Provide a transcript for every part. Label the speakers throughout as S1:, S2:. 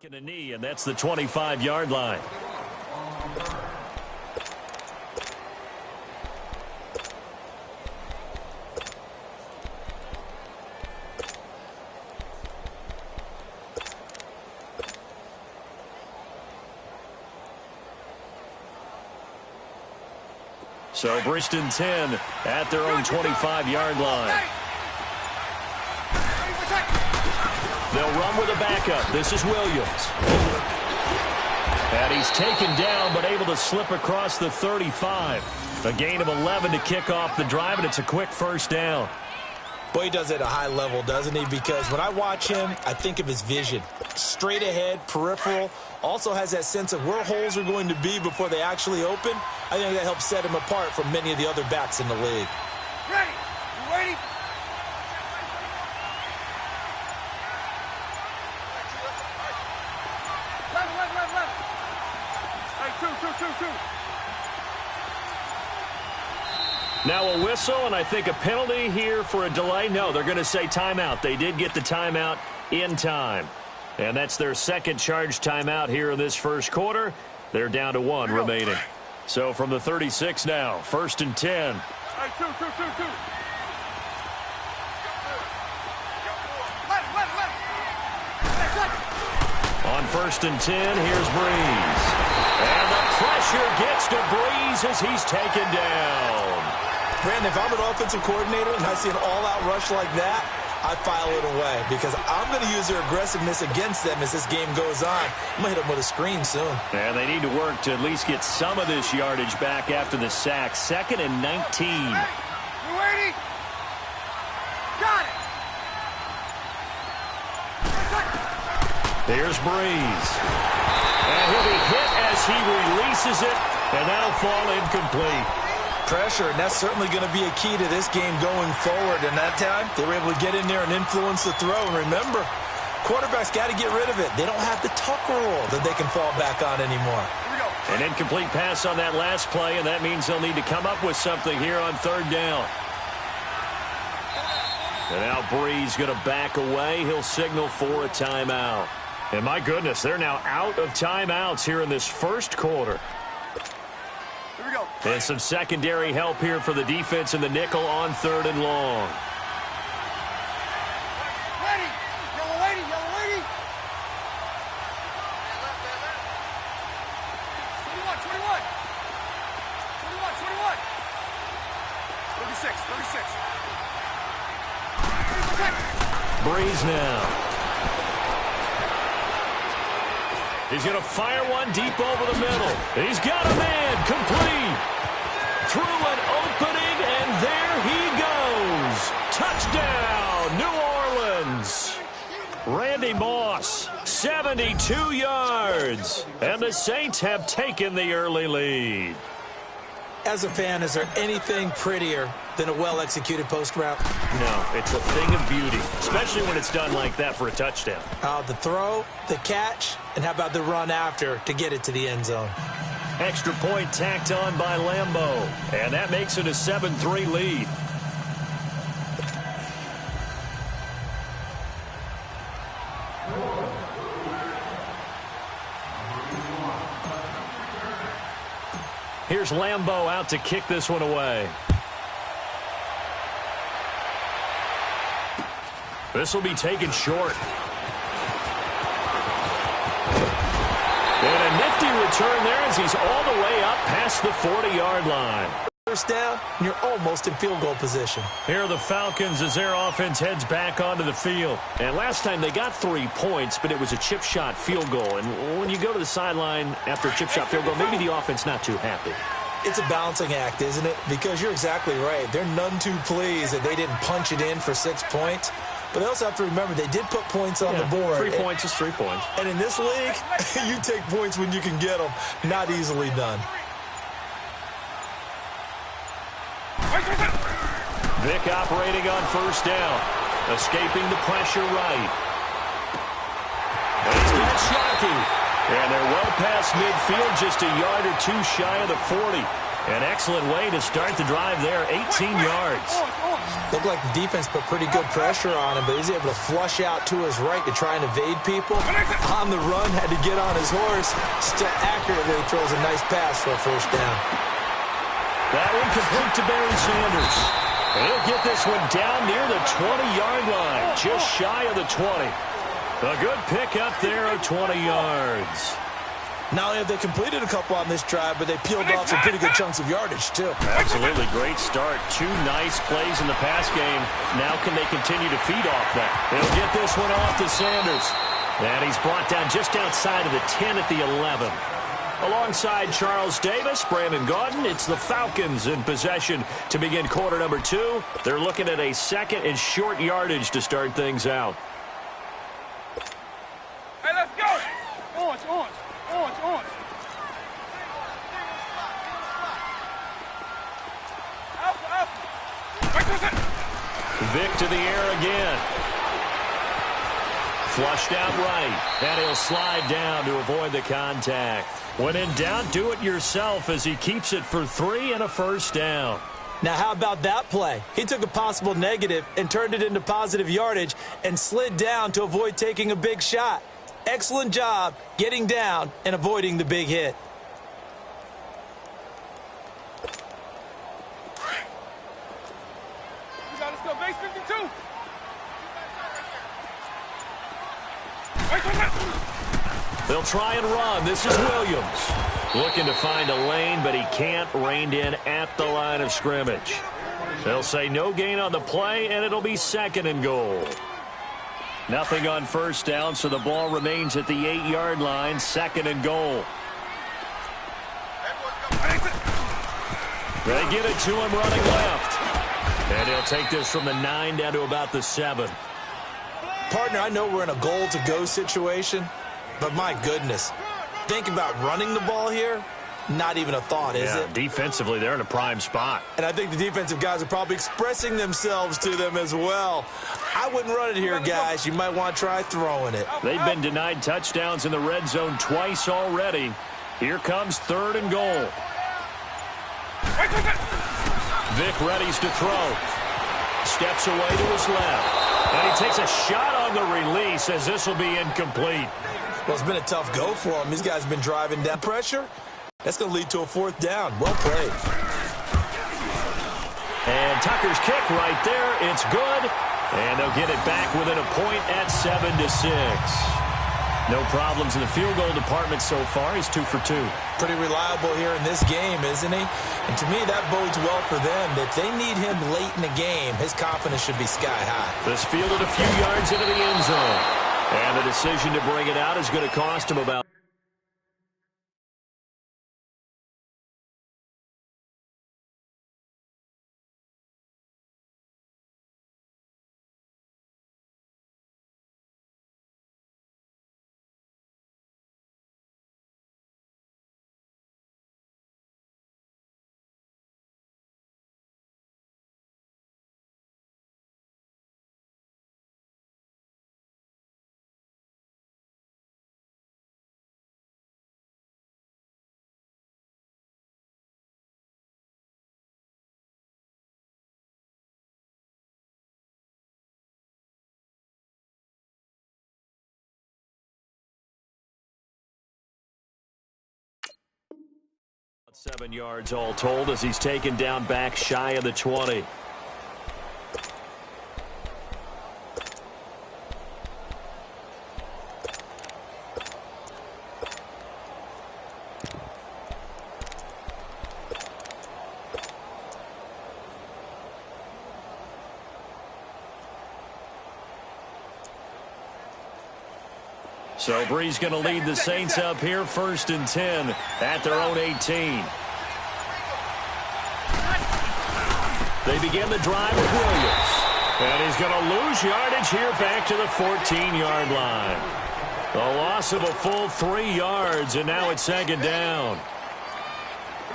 S1: taking a knee, and that's the 25-yard line. So Bristol 10 at their own 25-yard line. They'll run with a backup. This is Williams. And he's taken down, but able to slip across the 35. A gain of 11 to kick off the drive, and it's a quick first down.
S2: Boy, he does it at a high level, doesn't he? Because when I watch him, I think of his vision. Straight ahead, peripheral. Also has that sense of where holes are going to be before they actually open. I think that helps set him apart from many of the other backs in the league.
S3: Ready? You ready? Left. Hey, two.
S1: Now a whistle, and I think a penalty here for a delay. No, they're going to say timeout. They did get the timeout in time. And that's their second charge timeout here in this first quarter. They're down to one remaining. So from the 36 now, 1st and 10.
S3: Hey, two.
S1: On 1st and 10, here's Breeze. And the pressure gets to Breeze as he's taken down.
S2: Brandon, if I'm an offensive coordinator and I see an all-out rush like that, I file it away because I'm going to use their aggressiveness against them as this game goes on. I'm going to hit them with a screen soon.
S1: And they need to work to at least get some of this yardage back after the sack. 2nd and 19.
S3: Hey, you ready? Got it.
S1: There's Breeze. And he'll be hit as he releases it, and that'll fall incomplete.
S2: Pressure, and that's certainly going to be a key to this game going forward. And that time, they were able to get in there and influence the throw. And remember, quarterbacks got to get rid of it. They don't have the tuck rule that they can fall back on anymore.
S3: Here we go.
S1: An incomplete pass on that last play, and that means they'll need to come up with something here on 3rd down. And now Breeze going to back away. He'll signal for a timeout. And my goodness, they're now out of timeouts here in this first quarter.
S3: Here we go.
S1: And some secondary help here for the defense in the nickel on 3rd and long.
S3: Ready. Yellow lady. 21. 36.
S1: Breeze now. He's going to fire one deep over the middle. He's got a man complete. Through an opening, and there he goes. Touchdown, New Orleans. Randy Moss, 72 yards. And the Saints have taken the early lead.
S2: As a fan, is there anything prettier than a well-executed post route?
S1: No, it's a thing of beauty, especially when it's done like that for a touchdown.
S2: The throw, the catch, and how about the run after to get it to the end zone?
S1: Extra point tacked on by Lambeau, and that makes it a 7-3 lead. Here's Lambeau out to kick this one away. This will be taken short. And a nifty return there as he's all the way up past the 40-yard line.
S2: First down, and you're almost in field goal position.
S1: Here are the Falcons as their offense heads back onto the field. And last time they got 3 points, but it was a chip shot field goal. And when you go to the sideline after a chip shot field goal, maybe the offense not too happy.
S2: It's a balancing act, isn't it? Because you're exactly right. They're none too pleased that they didn't punch it in for 6 points. But they also have to remember they did put points on the board.
S1: 3 points is 3 points.
S2: And in this league, you take points when you can get them. Not easily done.
S1: Vick operating on 1st down. Escaping the pressure right. And he's got Shockey. And they're well past midfield, just a yard or 2 shy of the 40. An excellent way to start the drive there, 18 yards.
S2: Looked like the defense put pretty good pressure on him, but he's able to flush out to his right to try and evade people. On the run, had to get on his horse. Still accurately throws a nice pass for a first down.
S1: That one complete to Barry Sanders. He'll get this one down near the 20-yard line, just shy of the 20. A good pick up there of 20 yards.
S2: Not only have they completed a couple on this drive, but they peeled off some pretty good chunks of yardage, too.
S1: Absolutely great start. 2 nice plays in the pass game. Now can they continue to feed off that? They'll get this one off to Sanders. And he's brought down just outside of the 10 at the 11. Alongside Charles Davis, Brandon Gaudin, it's the Falcons in possession to begin quarter number 2. They're looking at a second and short yardage to start things out.
S3: Hey, let's go. Orange, orange. Orange, orange. Alpha, alpha.
S1: Vic to the air again. Flushed out right. And he'll slide down to avoid the contact. When in doubt, do it yourself as he keeps it for 3 and a first down.
S2: Now, how about that play? He took a possible negative and turned it into positive yardage and slid down to avoid taking a big shot. Excellent job getting down and avoiding the big hit.
S3: We got us to base 52.
S1: They'll try and run. This is Williams. Looking to find a lane, but he can't. Reined in at the line of scrimmage. They'll say no gain on the play, and it'll be second and goal. Nothing on first down, so the ball remains at the 8-yard line, second and goal. They get it to him running left. And he'll take this from the 9 down to about the 7.
S2: Partner, I know we're in a goal-to-go situation, but my goodness, think about running the ball here. Not even a thought, is it?
S1: Defensively, they're in a prime spot.
S2: And I think the defensive guys are probably expressing themselves to them as well. I wouldn't run it here, guys. You might want to try throwing it.
S1: They've been denied touchdowns in the red zone twice already. Here comes third and goal. Vic readies to throw. Steps away to his left. And he takes a shot on the release as this will be incomplete.
S2: Well, it's been a tough go for him. These guys have been driving down pressure. That's going to lead to a fourth down. Well played.
S1: And Tucker's kick right there. It's good. And they'll get it back within a point at 7-6. No problems in the field goal department so far. He's 2 for 2.
S2: Pretty reliable here in this game, isn't he? And to me, that bodes well for them. If they need him late in the game, his confidence should be sky high.
S1: This fielded a few yards into the end zone. And the decision to bring it out is going to cost him about about 7 yards all told as he's taken down back shy of the 20. So Bree's going to lead the Saints up here, 1st and 10 at their own 18. They begin the drive with Williams. And he's going to lose yardage here back to the 14-yard line. A loss of a full 3 yards, and now it's 2nd down.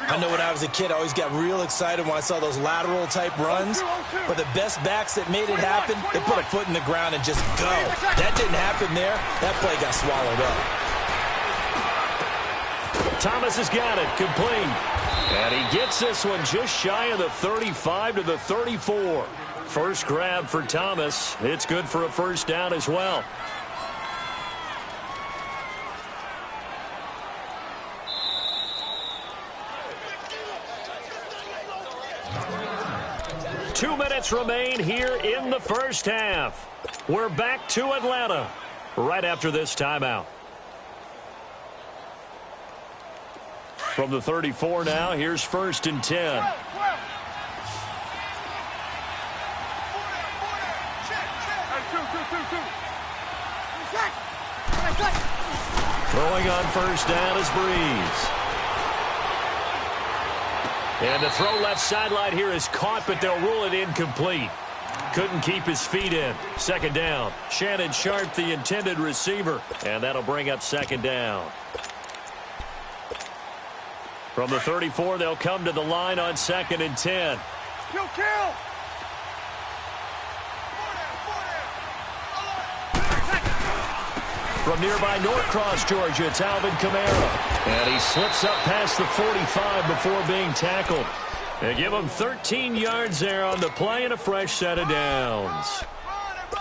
S2: I know when I was a kid, I always got real excited when I saw those lateral-type runs. But the best backs that made it happen, they put a foot in the ground and just go. That didn't happen there. That play got swallowed up.
S1: Thomas has got it, complete. And he gets this one just shy of the 35 to the 34. First grab for Thomas. It's good for a first down as well. Two minutes remain here in the first half. We're back to Atlanta right after this timeout. From the 34 now, here's 1st and 10. Throwing on first down is Breeze. And the throw left sideline here is caught, but they'll rule it incomplete. Couldn't keep his feet in. Second down. Shannon Sharp, the intended receiver. And that'll bring up second down. From the 34, they'll come to the line on 2nd and 10.
S3: Kill!
S1: From nearby Norcross, Georgia, it's Alvin Kamara. And he slips up past the 45 before being tackled. They give him 13 yards there on the play and a fresh set of downs.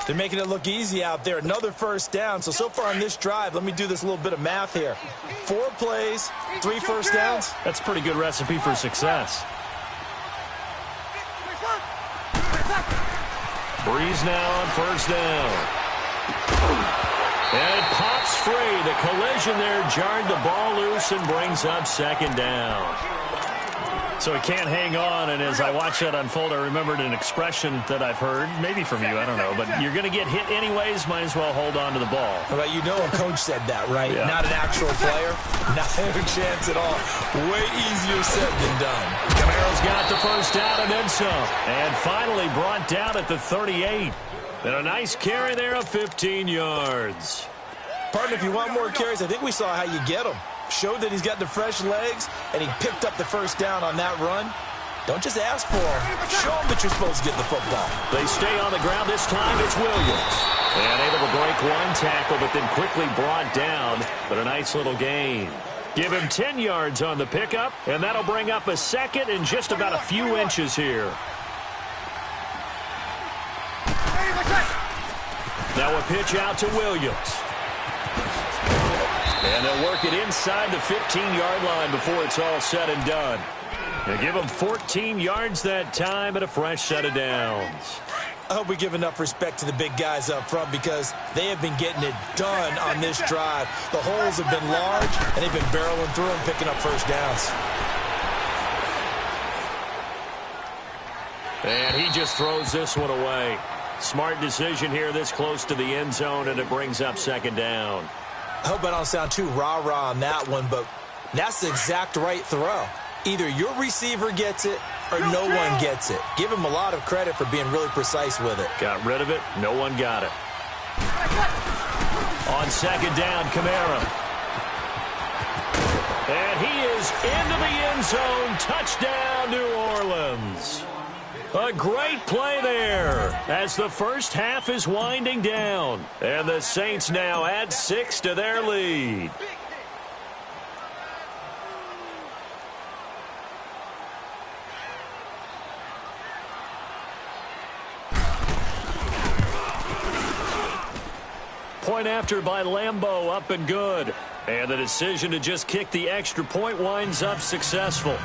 S2: They're making it look easy out there. Another first down. So far on this drive, let me do this little bit of math here. 4 plays, 3 first downs.
S1: That's a pretty good recipe for success. Breeze now on first down. And it pops free. The collision there jarred the ball loose and brings up second down. So he can't hang on, and as I watch that unfold, I remembered an expression that I've heard, maybe from you, I don't know, but you're going to get hit anyways, might as well hold on to the ball.
S2: Well, you know a coach said that, right?
S1: Yeah.
S2: Not an actual player. Not a chance at all. Way easier said than done.
S1: Camaro's got the first down and then some. And finally brought down at the 38. And a nice carry there of 15 yards.
S2: Partner, if you want more carries, I think we saw how you get them. Showed that he's got the fresh legs, and he picked up the first down on that run. Don't just ask for him. Show him that you're supposed to get the football.
S1: They stay on the ground. This time it's Williams. And able to break one tackle, but then quickly brought down. But a nice little gain. Give him 10 yards on the pickup, and that'll bring up a second and just about a few inches here. Now a pitch out to Williams. And they'll work it inside the 15-yard line before it's all said and done. They give them 14 yards that time and a fresh set of downs.
S2: I hope we give enough respect to the big guys up front because they have been getting it done on this drive. The holes have been large, and they've been barreling through them, picking up first downs.
S1: And he just throws this one away. Smart decision here this close to the end zone, and it brings up second down.
S2: I hope I don't sound too rah-rah on that one, but that's the exact right throw. Either your receiver gets it or no one gets it. Give him a lot of credit for being really precise with it.
S1: Got rid of it. No one got it. On second down, Kamara. And he is into the end zone. Touchdown, New Orleans. A great play there as the first half is winding down. And the Saints now add 6 to their lead. Point after by Lambeau, up and good. And the decision to just kick the extra point winds up successful.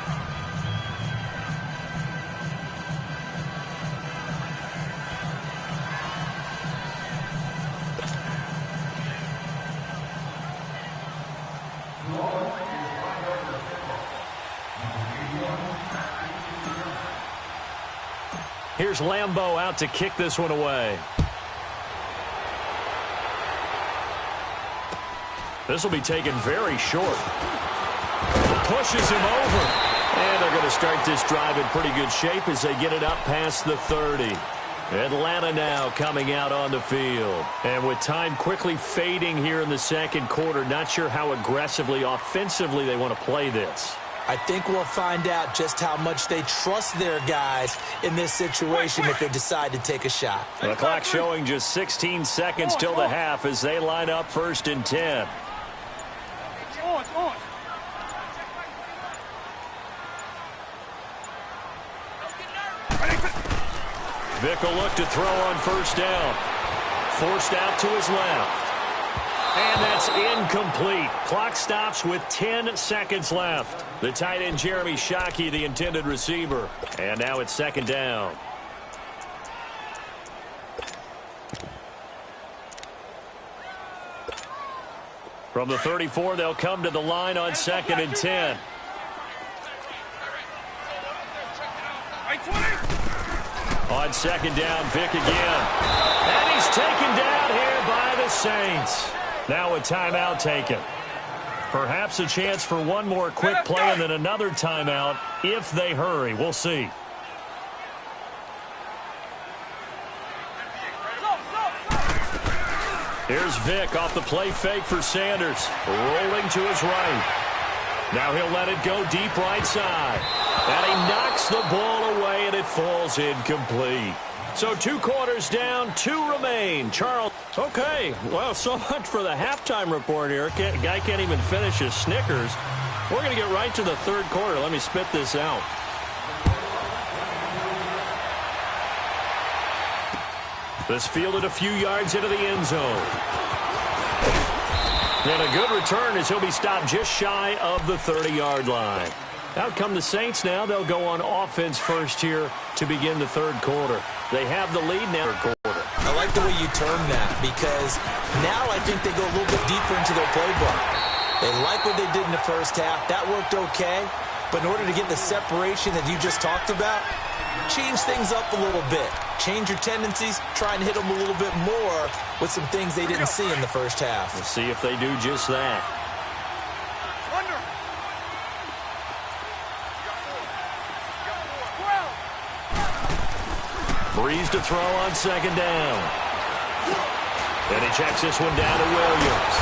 S1: Here's Lambeau out to kick this one away. This will be taken very short. Pushes him over. And they're going to start this drive in pretty good shape as they get it up past the 30. Atlanta now coming out on the field. And with time quickly fading here in the second quarter, not sure how aggressively, offensively they want to play this.
S2: I think we'll find out just how much they trust their guys in this situation if they decide to take a shot.
S1: The clock showing just 16 seconds till the half as they line up 1st and 10. Vic will look to throw on first down. Forced out to his left. And that's incomplete. Clock stops with 10 seconds left. The tight end, Jeremy Shockey, the intended receiver. And now it's second down. From the 34, they'll come to the line on 2nd and 10. On 2nd down, Vic again. And he's taken down here by the Saints. Now a timeout taken. Perhaps a chance for one more quick play and then another timeout if they hurry. We'll see. Here's Vic off the play fake for Sanders. Rolling to his right. Now he'll let it go deep right side. And he knocks the ball away, and it falls incomplete. So 2 quarters down, 2 remain. Charles.
S4: Okay, well, so much for the halftime report here. Guy can't even finish his Snickers. We're going to get right to the 3rd quarter. Let me spit this out.
S1: This fielded a few yards into the end zone. And a good return as he'll be stopped just shy of the 30-yard line. Out come the Saints now. They'll go on offense first here to begin the 3rd quarter. They have the lead now. 3rd quarter.
S2: I like the way you term that because now I think they go a little bit deeper into their playbook. They like what they did in the first half. That worked okay. But in order to get the separation that you just talked about, change things up a little bit. Change your tendencies. Try and hit them a little bit more with some things they didn't see in the first half.
S1: We'll see if they do just that. Breeze to throw on 2nd down. And he checks this one down to Williams.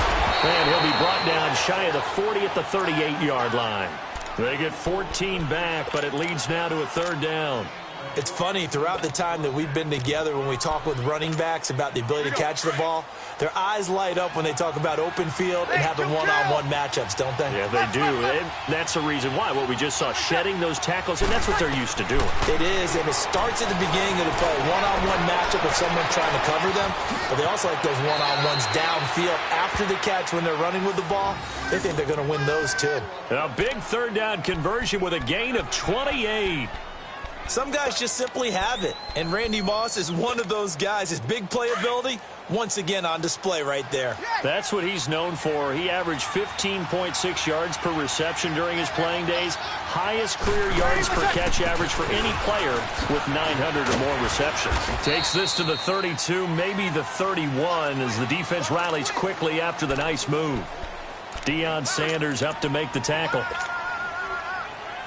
S1: And he'll be brought down shy of the 40 at the 38-yard line. They get 14 back, but it leads now to a 3rd down.
S2: It's funny, throughout the time that we've been together, when we talk with running backs about the ability to catch the ball, their eyes light up when they talk about open field and having one-on-one matchups, don't they?
S1: Yeah, they do. And that's the reason why. What we just saw, shedding those tackles, and that's what they're used to doing.
S2: It is, and it starts at the beginning of the play. One-on-one matchup with someone trying to cover them, but they also like those one-on-ones downfield after the catch when they're running with the ball. They think they're going to win those, too.
S1: A big 3rd down conversion with a gain of 28.
S2: Some guys just simply have it, and Randy Moss is one of those guys. His big playability, once again on display right there.
S1: That's what he's known for. He averaged 15.6 yards per reception during his playing days. Highest career yards per catch average for any player with 900 or more receptions. Takes this to the 32, maybe the 31, as the defense rallies quickly after the nice move. Deion Sanders up to make the tackle.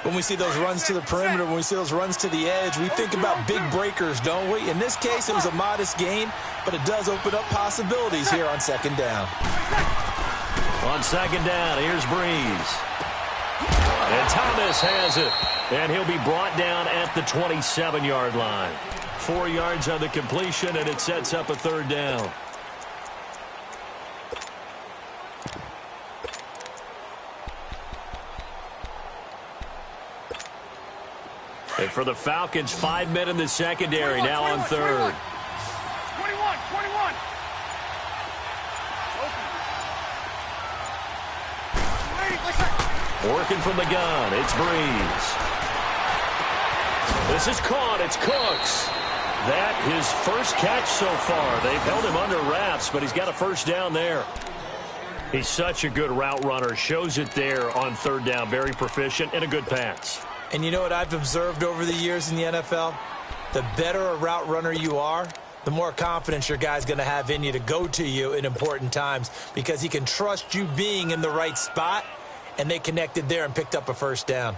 S2: When we see those runs to the perimeter, when we see those runs to the edge, we think about big breakers, don't we? In this case, it was a modest gain, but it does open up possibilities here on 2nd down.
S1: On 2nd down, here's Breeze. And Thomas has it. And he'll be brought down at the 27-yard line. 4 yards on the completion, and it sets up a 3rd down. And for the Falcons, 5 men in the secondary, now on 3rd.
S3: 21.
S1: Working from the gun, it's Breeze. This is caught, it's Cooks. That his first catch so far. They've held him under wraps, but he's got a 1st down there. He's such a good route runner. Shows it there on 3rd down. Very proficient and a good pass.
S2: And you know what I've observed over the years in the NFL? The better a route runner you are, the more confidence your guy's going to have in you to go to you in important times because he can trust you being in the right spot, and they connected there and picked up a 1st down.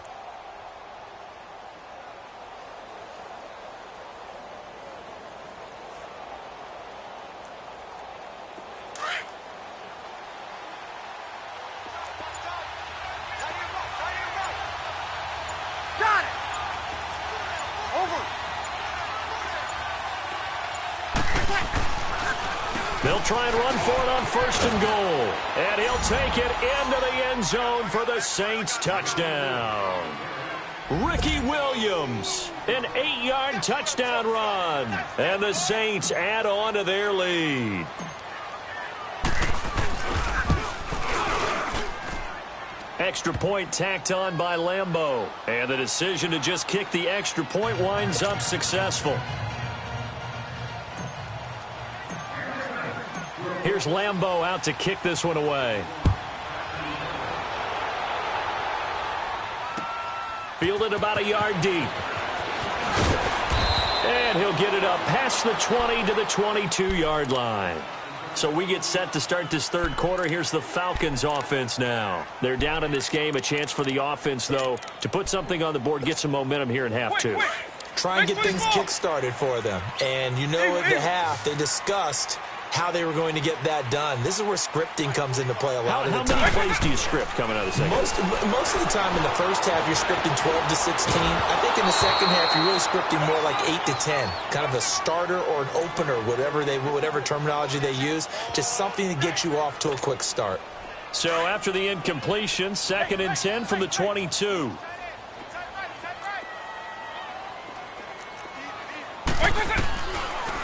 S1: They'll try and run for it on 1st and goal. And he'll take it into the end zone for the Saints touchdown. Ricky Williams, an 8-yard touchdown run. And the Saints add on to their lead. Extra point tacked on by Lambeau. And the decision to just kick the extra point winds up successful. Here's Lambeau out to kick this one away. Fielded about a yard deep. And he'll get it up past the 20 to the 22-yard line. So we get set to start this third quarter. Here's the Falcons offense now. They're down in this game. A chance for the offense, though, to put something on the board, get some momentum here in half two.
S2: Try and get things kick-started for them. And you know at the half, they discussed how they were going to get that done. This is where scripting comes into play a lot of the time.
S4: How many plays do you script coming out of the second?
S2: Most of the time in the first half, you're scripting 12 to 16. I think in the second half, you're really scripting more like 8 to 10. Kind of a starter or an opener, whatever terminology they use. Just something to get you off to a quick start.
S1: So after the incompletion, 2nd and 10 from the 22.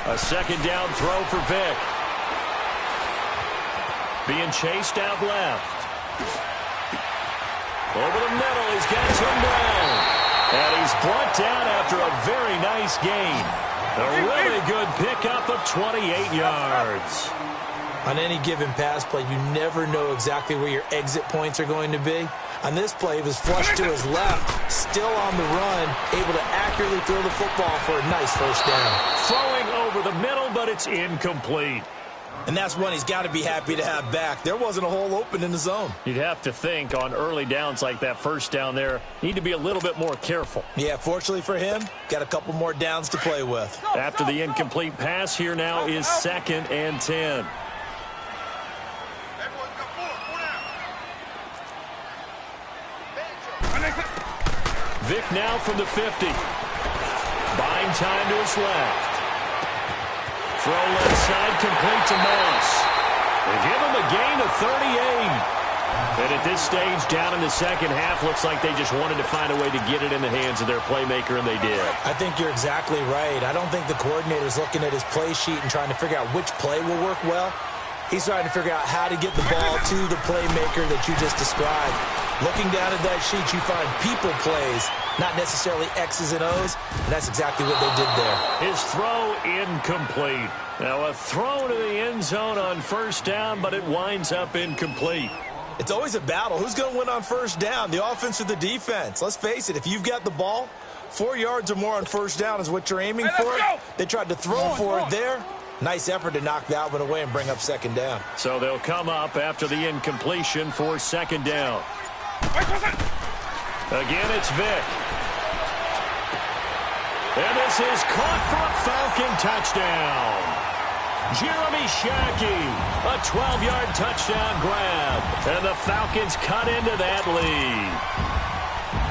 S1: A second down throw for Vick. Being chased out left. Over the middle, he's got Tim Brown. And he's brought down after a very nice gain. A really good pickup of 28 yards.
S2: On any given pass play, you never know exactly where your exit points are going to be. On this play, he was flushed to his left, still on the run, able to accurately throw the football for a nice first down.
S1: Throwing over the middle, but it's incomplete.
S2: And that's one he's got to be happy to have back. There wasn't a hole open in the zone.
S1: You'd have to think on early downs like that first down there, need to be a little bit more careful.
S2: Yeah, fortunately for him, got a couple more downs to play with.
S1: After the incomplete pass, here now is 2nd and 10. Vick now from the 50. Buying time to his left. Throw left side, complete to Moss. They give him a gain of 38. And at this stage, down in the second half, looks like they just wanted to find a way to get it in the hands of their playmaker, and they did.
S2: I think you're exactly right. I don't think the coordinator's looking at his play sheet and trying to figure out which play will work well. He's trying to figure out how to get the ball to the playmaker that you just described. Looking down at that sheet, you find people plays, not necessarily X's and O's, and that's exactly what they did there.
S1: His throw incomplete. Now a throw to the end zone on first down, but it winds up incomplete.
S2: It's always a battle. Who's going to win on first down, the offense or the defense? Let's face it, if you've got the ball, 4 yards or more on first down is what you're aiming for. They tried to throw for it there. Nice effort to knock that one away and bring up second down.
S1: So they'll come up after the incompletion for second down. Again, it's Vick. And this is caught for a Falcon touchdown. Jeremy Shockey, a 12-yard touchdown grab. And the Falcons cut into that lead.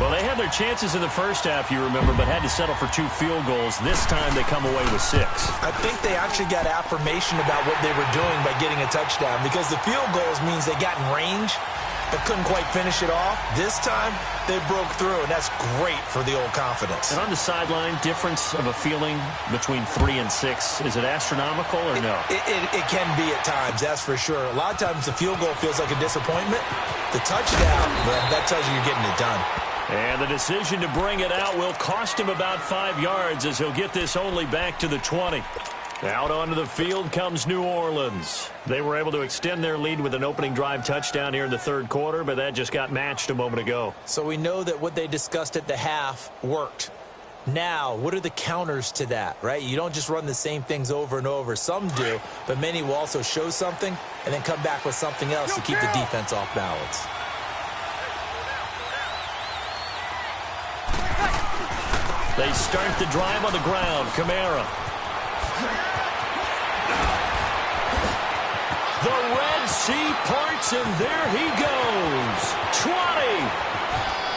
S1: Well, they had their chances in the first half, you remember, but had to settle for 2 field goals. This time they come away with 6.
S2: I think they actually got affirmation about what they were doing by getting a touchdown, because the field goals means they got in range but couldn't quite finish it off. This time, they broke through, and that's great for the old confidence.
S1: And on the sideline, difference of a feeling between 3 and 6, is it astronomical or no?
S2: It can be at times, that's for sure. A lot of times the field goal feels like a disappointment. The touchdown, well, that tells you you're getting it done.
S1: And the decision to bring it out will cost him about 5 yards as he'll get this only back to the 20. Out onto the field comes New Orleans. They were able to extend their lead with an opening drive touchdown here in the third quarter, but that just got matched a moment ago.
S2: So we know that what they discussed at the half worked. Now, what are the counters to that, right? You don't just run the same things over and over. Some do, but many will also show something and then come back with something else to keep the defense off balance.
S1: They start the drive on the ground. Kamara. The Red Sea parts, and there he goes. 20.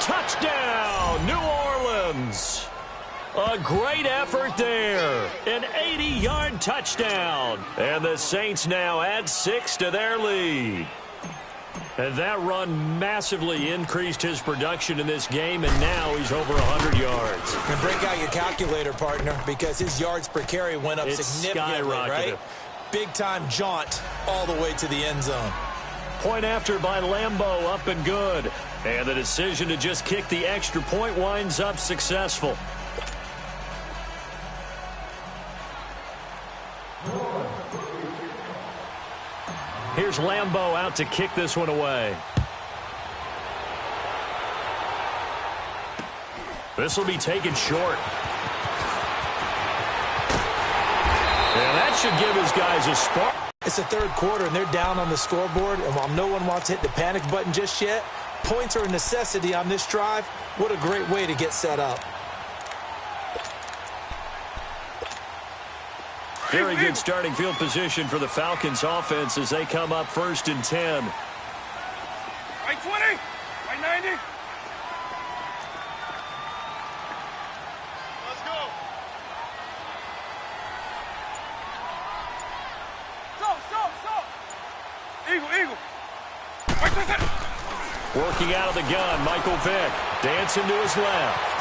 S1: Touchdown, New Orleans. A great effort there. An 80-yard touchdown. And the Saints now add 6 to their lead.
S4: And that run massively increased his production in this game, and now he's over 100 yards.
S2: And break out your calculator, partner, because his yards per carry went up significantly, right? Big-time jaunt all the way to the end zone.
S4: Point after by Lambeau, up and good. And the decision to just kick the extra point winds up successful. Here's Lambeau out to kick this one away. This will be taken short. And that should give his guys a spark.
S2: It's the third quarter, and they're down on the scoreboard. And while no one wants to hit the panic button just yet, points are a necessity on this drive. What a great way to get set up.
S4: Very good starting field position for the Falcons offense as they come up 1st and 10.
S3: Right 20, right 90. Let's go. Stop. Eagle. Right to that.
S4: Working out of the gun, Michael Vick. Dancing to his left.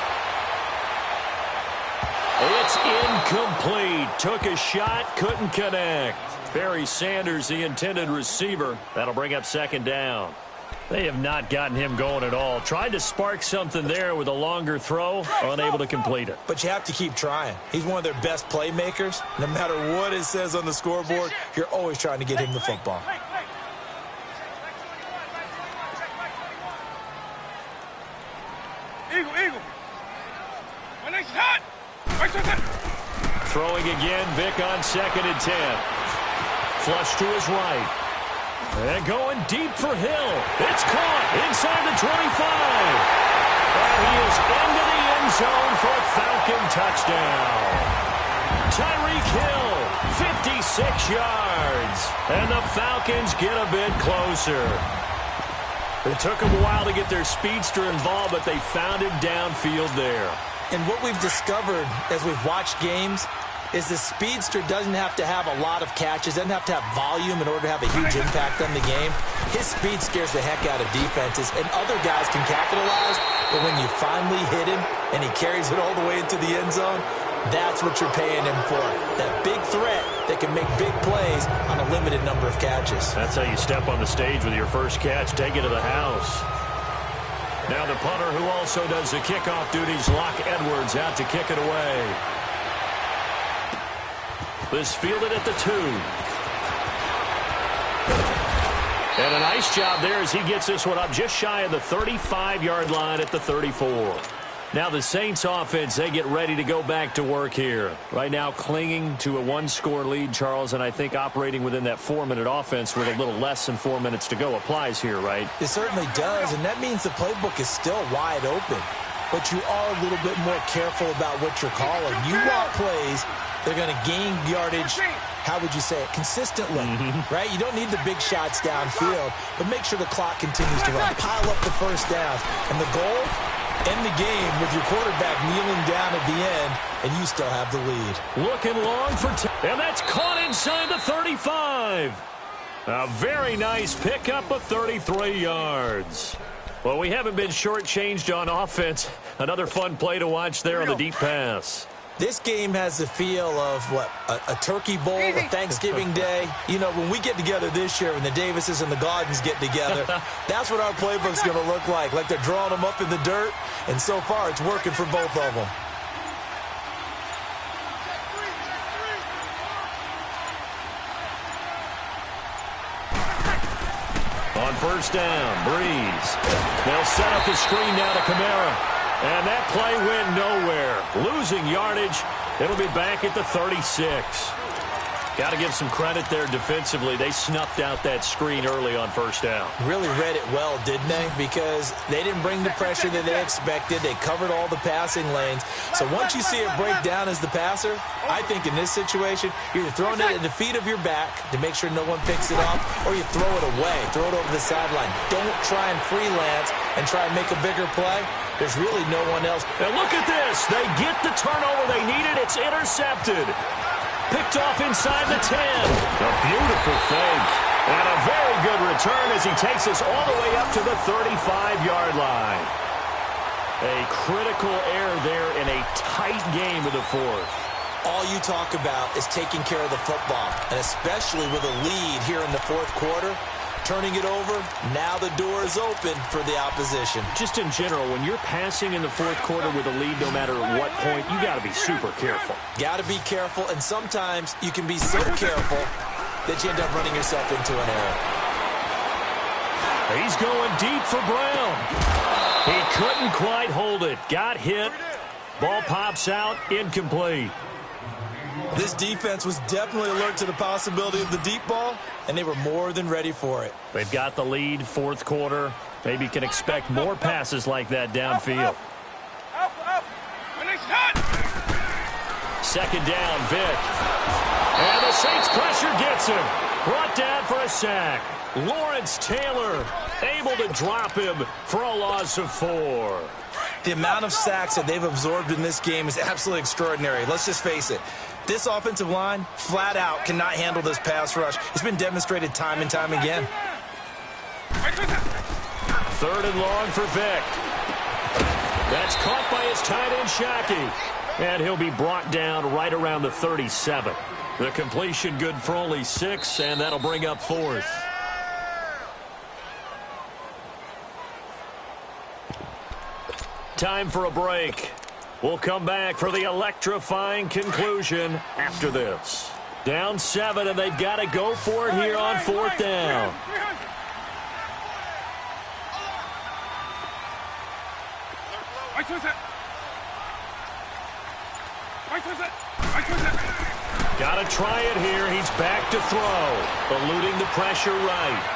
S4: It's incomplete. Took a shot, couldn't connect. Barry Sanders, the intended receiver. That'll bring up 2nd down. They have not gotten him going at all. Tried to spark something there with a longer throw, unable to complete it.
S2: But you have to keep trying. He's one of their best playmakers. No matter what it says on the scoreboard, you're always trying to get him the football.
S3: Eagle. My next hot. Right to that.
S4: Throwing again, Vick on 2nd and 10. Flush to his right. And going deep for Hill. It's caught inside the 25. And he is into the end zone for a Falcon touchdown. Tyreek Hill, 56 yards. And the Falcons get a bit closer. It took them a while to get their speedster involved, but they found him downfield there.
S2: And what we've discovered as we've watched games is the speedster doesn't have to have a lot of catches, doesn't have to have volume in order to have a huge impact on the game. His speed scares the heck out of defenses, and other guys can capitalize, but when you finally hit him and he carries it all the way into the end zone, that's what you're paying him for. That big threat that can make big plays on a limited number of catches.
S4: That's how you step on the stage with your first catch, take it to the house. Now the punter who also does the kickoff duties, Locke Edwards, out to kick it away. This fielded at the 2. And a nice job there as he gets this one up just shy of the 35-yard line at the 34. Now the Saints offense, they get ready to go back to work here. Right now clinging to a 1-score lead, Charles, and I think operating within that 4-minute offense with a little less than 4 minutes to go applies here, right?
S2: It certainly does, and that means the playbook is still wide open. But you are a little bit more careful about what you're calling. You want plays, they're going to gain yardage, how would you say it, consistently, right? You don't need the big shots downfield, but make sure the clock continues to run. Pile up the first downs. And the goal? End the game with your quarterback kneeling down at the end, and you still have the lead.
S4: Looking long for and that's caught inside the 35. A very nice pickup of 33 yards. Well, we haven't been shortchanged on offense. Another fun play to watch there on the deep pass.
S2: This game has the feel of, what, a turkey bowl, a Thanksgiving Day. You know, when we get together this year, when the Davises and the Gardens get together, that's what our playbook's going to look like they're drawing them up in the dirt, and so far it's working for both of them.
S4: On 1st down, Breeze. They'll set up the screen now to Kamara. And that play went nowhere. Losing yardage. It'll be back at the 36. Got to give some credit there defensively. They snuffed out that screen early on 1st down.
S2: Really read it well, didn't they? Because they didn't bring the pressure that they expected. They covered all the passing lanes. So once you see it break down as the passer, I think in this situation, you're either throwing it at the feet of your back to make sure no one picks it up, or you throw it away, throw it over the sideline. Don't try and freelance and try and make a bigger play. There's really no one else.
S4: Now look at this. They get the turnover they needed. It's intercepted. Picked off inside the 10. A beautiful fake. And a very good return as he takes us all the way up to the 35-yard line. A critical error there in a tight game of the fourth.
S2: All you talk about is taking care of the football, and especially with a lead here in the fourth quarter, turning it over, now the door is open for the opposition.
S4: Just in general, when you're passing in the fourth quarter with a lead, no matter what point, you got to be super careful.
S2: Got to be careful, and sometimes you can be so careful that you end up running yourself into an error.
S4: He's going deep for Brown. He couldn't quite hold it. Got hit. Ball pops out, incomplete.
S2: This defense was definitely alert to the possibility of the deep ball, and they were more than ready for it.
S4: They've got the lead, fourth quarter. Maybe can expect more passes like that downfield. Second down, Vic. And the Saints pressure gets him. Brought down for a sack. Lawrence Taylor able to drop him for a loss of 4.
S2: The amount of sacks that they've absorbed in this game is absolutely extraordinary. Let's just face it. This offensive line, flat out, cannot handle this pass rush. It's been demonstrated time and time again.
S4: Third and long for Vic. That's caught by his tight end, Shockey. And he'll be brought down right around the 37. The completion good for only 6, and that'll bring up 4th. Time for a break. We'll come back for the electrifying conclusion after this. Down 7, and they've got to go for it here on 4th down. Got to try it here. He's back to throw. Eluding the pressure right.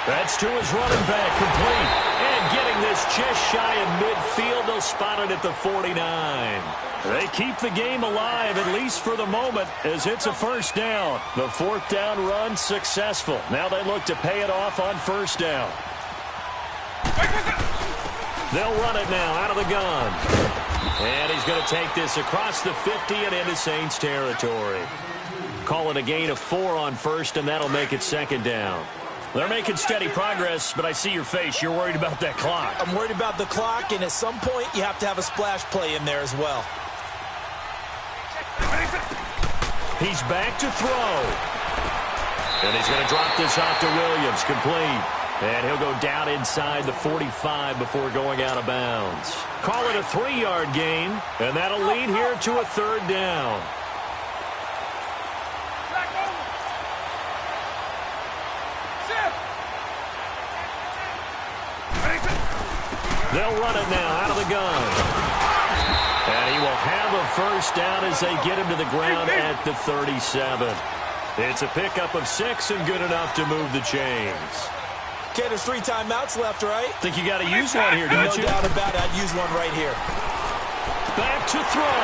S4: That's to his running back, complete. And getting this just shy of midfield. They'll spot it at the 49. They keep the game alive, at least for the moment, as it's a first down. The 4th down run successful. Now they look to pay it off on first down. They'll run it now out of the gun. And he's going to take this across the 50 and into Saints territory. Call it a gain of 4 on first, and that'll make it second down. They're making steady progress, but I see your face. You're worried about that clock.
S2: I'm worried about the clock, and at some point, you have to have a splash play in there as well.
S4: He's back to throw. And he's going to drop this off to Williams, complete. And he'll go down inside the 45 before going out of bounds. Call it a 3-yard gain, and that'll lead here to a 3rd down. They'll run it now out of the gun. And he will have a first down as they get him to the ground at the 37. It's a pickup of 6 and good enough to move the chains.
S2: Okay, there's 3 timeouts left, right?
S4: Think you got to use one here, don't you?
S2: No doubt about it. I'd use one right here.
S4: Back to throw.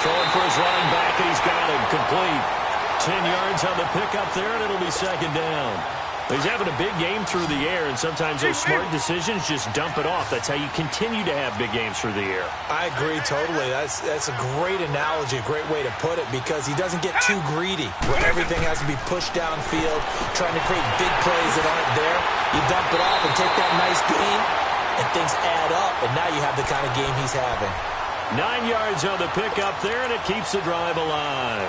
S4: Throwing for his running back, and he's got him complete. 10 yards on the pickup there, and it'll be second down. He's having a big game through the air, and sometimes those smart decisions just dump it off. That's how you continue to have big games through the air.
S2: I agree totally. That's a great analogy, a great way to put it, because he doesn't get too greedy where everything has to be pushed downfield, trying to create big plays that aren't there. You dump it off and take that nice gain, and things add up, and now you have the kind of game he's having.
S4: 9 yards on the pickup there, and it keeps the drive alive.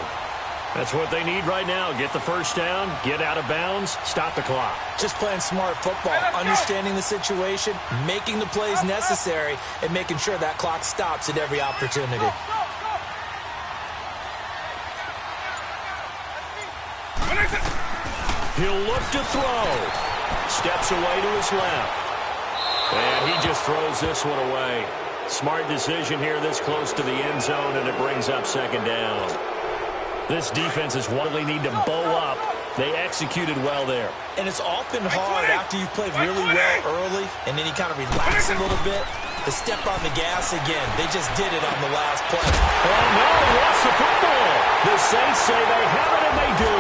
S4: That's what they need right now. Get the first down, get out of bounds, stop the clock.
S2: Just playing smart football, understanding the situation, making the plays necessary, and making sure that clock stops at every opportunity.
S4: He'll look to throw. Steps away to his left. And he just throws this one away. Smart decision here this close to the end zone, and it brings up second down. This defense is one they need to bow up. They executed well there.
S2: And it's often hard after you've played really well early and then you kind of relax a little bit to step on the gas again. They just did it on the last play.
S4: Oh, no, he lost the football. The Saints say they have it, and they do.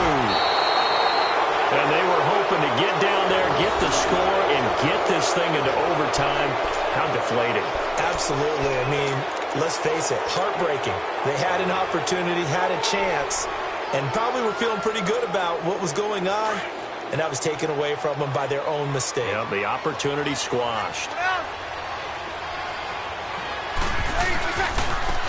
S4: And they were hoping to get down there, get the score, and get this thing into overtime. How deflating.
S2: Absolutely. I mean, let's face it, heartbreaking. They had an opportunity, had a chance, and probably were feeling pretty good about what was going on, and that was taken away from them by their own mistake.
S4: Yep, the opportunity squashed.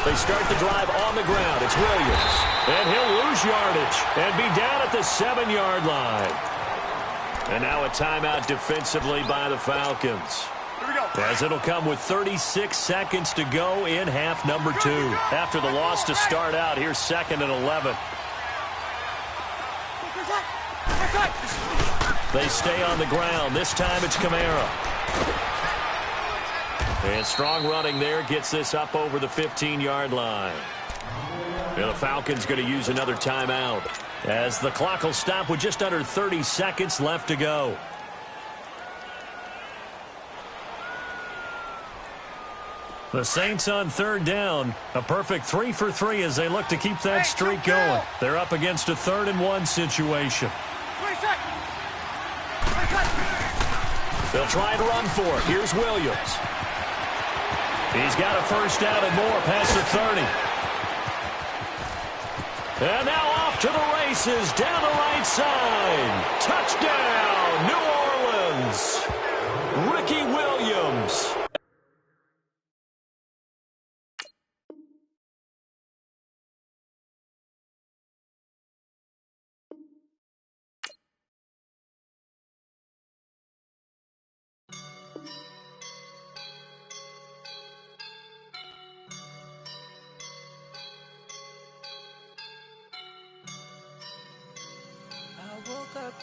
S4: They start the drive on the ground. It's Williams. And he'll lose yardage and be down at the 7-yard line. And now a timeout defensively by the Falcons.
S3: Here we go.
S4: As it'll come with 36 seconds to go in half number 2. After the loss to start out, here's 2nd and 11. They stay on the ground. This time it's Kamara. And strong running there gets this up over the 15-yard line. And the Falcons going to use another timeout as the clock will stop with just under 30 seconds left to go. The Saints on 3rd down. A perfect 3 for 3 as they look to keep that streak going. They're up against a 3rd and 1 situation. They'll try to run for it. Here's Williams. He's got a first down and more past the 30. And now off to the races down the right side. Touchdown, New Orleans. Ricky Williams.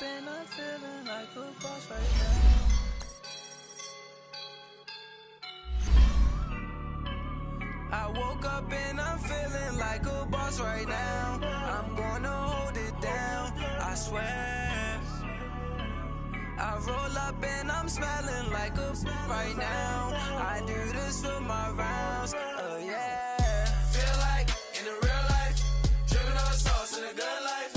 S5: And I'm feeling like a boss right now. I woke up and I'm feeling like a boss right now. I'm gonna hold it down, I swear. I roll up and I'm smelling like a right now. I do this for my rounds, yeah. Feel like in the real life, dripping on sauce in a good life.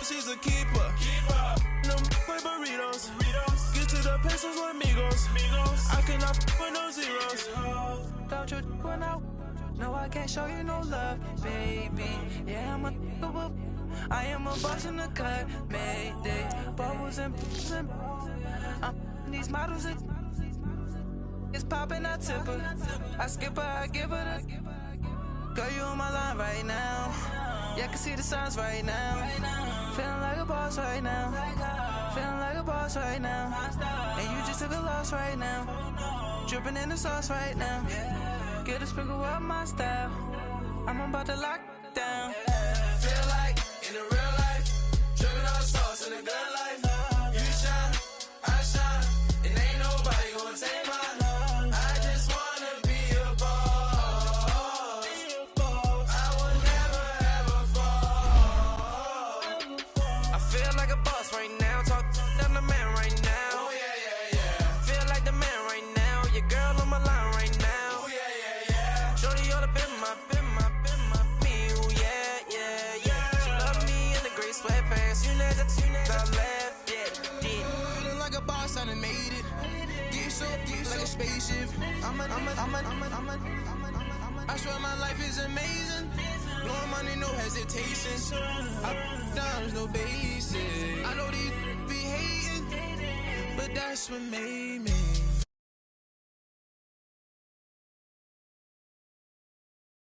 S5: She's a keeper. No burritos. Get to the pesos with amigos. I cannot with no zeros. Don't you run out? No, I can't show you no love, baby. Yeah, I am a boss in the cut. Mayday. Bubbles and these models are it's popping, I tip her. I skip her, I give her the girl, you on my line right now. Yeah, I can see the signs right now. Feeling like a boss right now. Feeling like a boss right now. And you just took a loss right now. Dripping in the sauce right now. Get a sprinkle up my style. I'm about to lock down. Feel like in the real life, dripping on sauce in a good life. You shine, I shine, and ain't nobody gonna take mine. I swear my life is amazing. Blowing money, no hesitation. Up, downs, no basic. I know these be hating, but that's what made me.